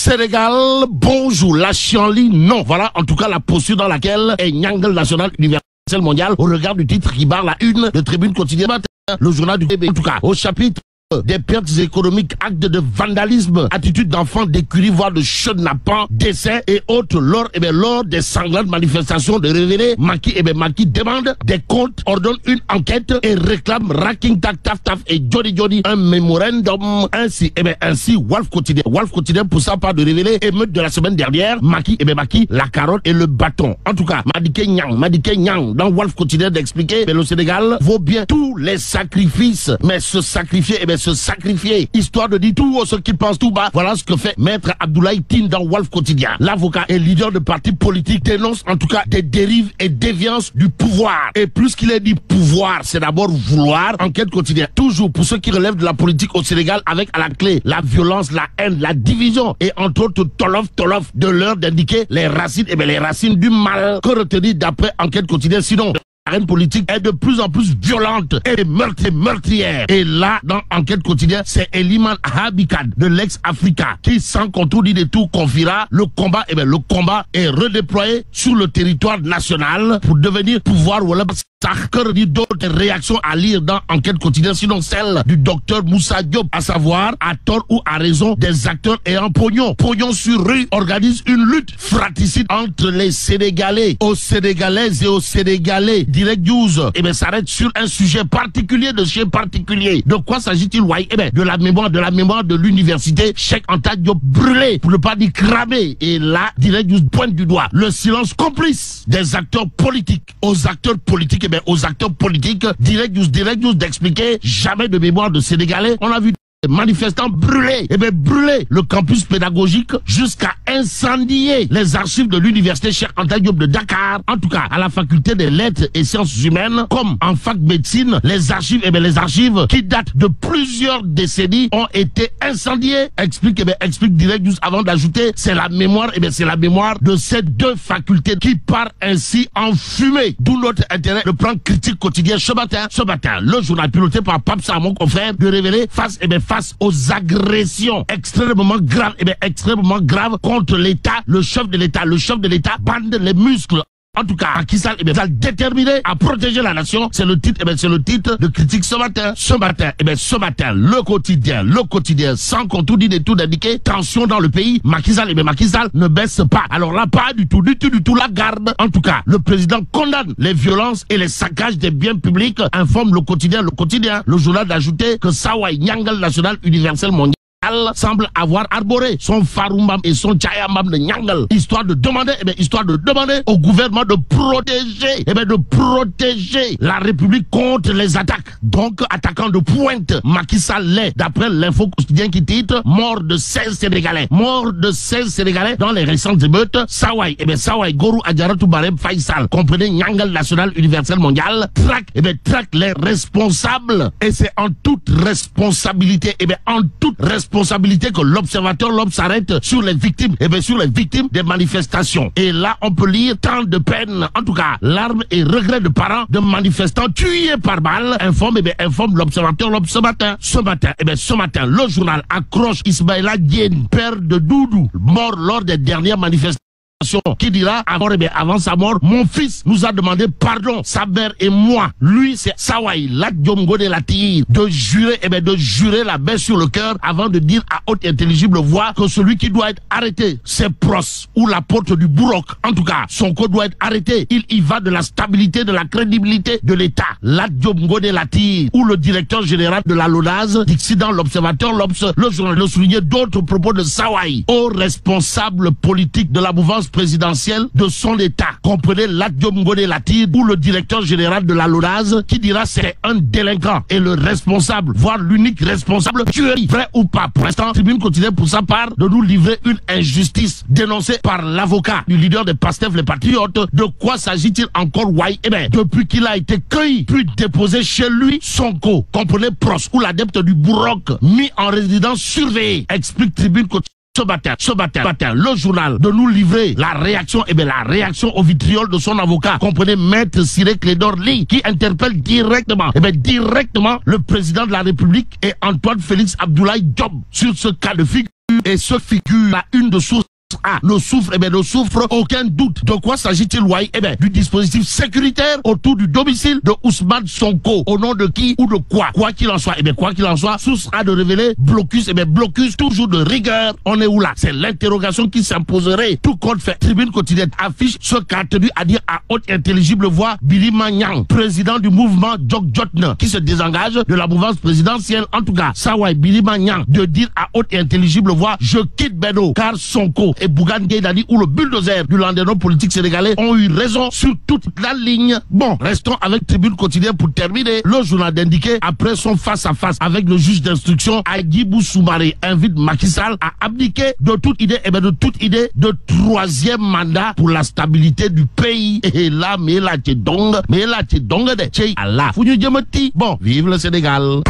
Sénégal, bonjour, la chienlit, non. Voilà en tout cas la posture dans laquelle est Nyangal National Universel Mondial au regard du titre qui barre la une de Tribune Quotidienne, le journal du Québec. En tout cas, au chapitre des pertes économiques, actes de vandalisme, attitude d'enfants d'écurie, voire de chenapans, décès et autres lors des sanglantes manifestations de révéler Macky demande des comptes, ordonne une enquête et réclame Raking Tak Taf Taf et Jody un mémorandum. Ainsi Wolf Quotidien pour sa part de révéler émeute de la semaine dernière, Macky, la carotte et le bâton. En tout cas, Madické Niang dans Wolf Quotidien d'expliquer, mais le Sénégal vaut bien tous les sacrifices, mais se sacrifier, histoire de dire tout ce qui pense tout bas. Voilà ce que fait Maître Abdoulaye Tine dans Wolf Quotidien. L'avocat et leader de partis politiques dénonce en tout cas des dérives et déviances du pouvoir. Et plus qu'il est dit pouvoir, c'est d'abord vouloir. Enquête quotidienne. Toujours pour ceux qui relèvent de la politique au Sénégal avec à la clé la violence, la haine, la division et entre autres tolof de l'heure d'indiquer les racines du mal. Que retenir d'après Enquête quotidienne sinon? La arène politique est de plus en plus violente et meurtrière. Et là, dans Enquête quotidienne, c'est Eliman Habikad de l'ex-Africa qui, sans contredire de tout, confiera le combat. Le combat est redéployé sur le territoire national pour devenir pouvoir. Voilà. D'autres réactions à lire dans Enquête quotidienne, sinon celle du docteur Moussa Diop, à savoir, à tort ou à raison, des acteurs ayant pognon sur rue, organise une lutte fratricide entre les Sénégalais, aux Sénégalaises et aux Sénégalais. Direct News, s'arrête sur un sujet particulier de chez particulier. De quoi s'agit-il, de la mémoire de l'université Cheikh Anta Diop brûlée, pour ne pas dire cramée. Et là, Direct News pointe du doigt le silence complice des acteurs politiques. Aux acteurs politiques, Direct News d'expliquer jamais de mémoire de Sénégalais. On a vu des manifestants brûler, le campus pédagogique jusqu'à incendier les archives de l'université Cheikh Anta Diop de Dakar. En tout cas, à la faculté des lettres et sciences humaines, comme en fac médecine, les archives qui datent de plusieurs décennies ont été incendiées. Explique Direct News avant d'ajouter, c'est la mémoire de ces deux facultés qui part ainsi en fumée. D'où notre intérêt de prendre critique quotidienne ce matin, le journal piloté par Pape Sarr, mon confrère, de révéler face aux agressions extrêmement graves contre l'État, le chef de l'État bande les muscles. En tout cas, Macky Sall est déterminé à protéger la nation. C'est le titre de critique ce matin. Ce matin, le quotidien, sans contredire et tout d'indiquer, tension dans le pays. Macky Sall ne baisse pas. Alors là, pas du tout la garde. En tout cas, le président condamne les violences et les saccages des biens publics, informe le quotidien. Le journal d'ajouter que Sawai Nyangal National Universel Mondial semble avoir arboré son faroumbam et son tchayambam de Nyangal, histoire de demander au gouvernement de protéger la République contre les attaques. Donc, attaquant de pointe, Macky Sall l'est, d'après l'info quotidien qui titre mort de 16 Sénégalais dans les récentes émeutes. Sawai Gorou Adjaratou Barem Faisal, comprenez Nyangal National Universel Mondial, traque les responsables. Et c'est en toute responsabilité que l'observateur s'arrête sur les victimes, des manifestations. Et là, on peut lire tant de peine, en tout cas, larmes et regrets de parents de manifestants tués par balle, informe l'observateur ce matin, le journal accroche Ismaïla Diène, père de Doudou, mort lors des dernières manifestations, qui dira avant sa mort, mon fils nous a demandé pardon, sa mère et moi. Lui, c'est Sawai Lat-Diomgo de Latir, de jurer la main sur le cœur avant de dire à haute intelligible voix que celui qui doit être arrêté, c'est Pros ou la porte du Bourroc. En tout cas, Sonko doit être arrêté. Il y va de la stabilité, de la crédibilité de l'État. Lat-Diomgo de Latir ou le directeur général de la LONASE, d'ici dans l'observateur, le journal le soulignait d'autres propos de Sawai, haut responsable politique de la mouvance présidentielle de son État. Comprenez Lat-Diomgo de Latir ou le directeur général de la LONASE qui dira c'est un délinquant et le responsable, voire l'unique responsable, tuerie, vrai ou pas. Pour l'instant, Tribune continue pour sa part de nous livrer une injustice dénoncée par l'avocat du leader des Pastef, les Patriotes. De quoi s'agit-il encore, depuis qu'il a été cueilli puis déposé chez lui, Sonko, comprenez Pros ou l'adepte du Bourroc, mis en résidence surveillée, explique Tribune continue. Ce matin, le journal de nous livrer la réaction au vitriol de son avocat. Comprenez Maître Ciré Clédor Ly qui interpelle directement le président de la République et Antoine Félix Abdoulaye Diop sur ce cas de figure et ce figure la une de source A ne souffre, ne souffre aucun doute. De quoi s'agit-il, Wai? Du dispositif sécuritaire autour du domicile de Ousmane Sonko. Au nom de qui ou de quoi? Quoi qu'il en soit, quoi qu'il en soit, source A de révéler blocus, blocus toujours de rigueur. On est où là? C'est l'interrogation qui s'imposerait. Tout compte fait. Tribune quotidienne affiche ce qu'a tenu à dire à haute intelligible voix Birima Niang, président du mouvement Jok Jotne, qui se désengage de la mouvance présidentielle. En tout cas, ça, Wai, Birima Niang, de dire à haute intelligible voix, je quitte Benno, car Sonko et Bougane Gueye Dany ou le bulldozer du landerneau politique sénégalais ont eu raison sur toute la ligne. Bon, restons avec Tribune quotidienne pour terminer. Le journal d'indiquer, après son face-à-face avec le juge d'instruction, Hadjibou Soumaré invite Macky Sall à abdiquer de toute idée, de troisième mandat pour la stabilité du pays. Et là, mais là, t'es donc de, t'es Allah. Bon, vive le Sénégal.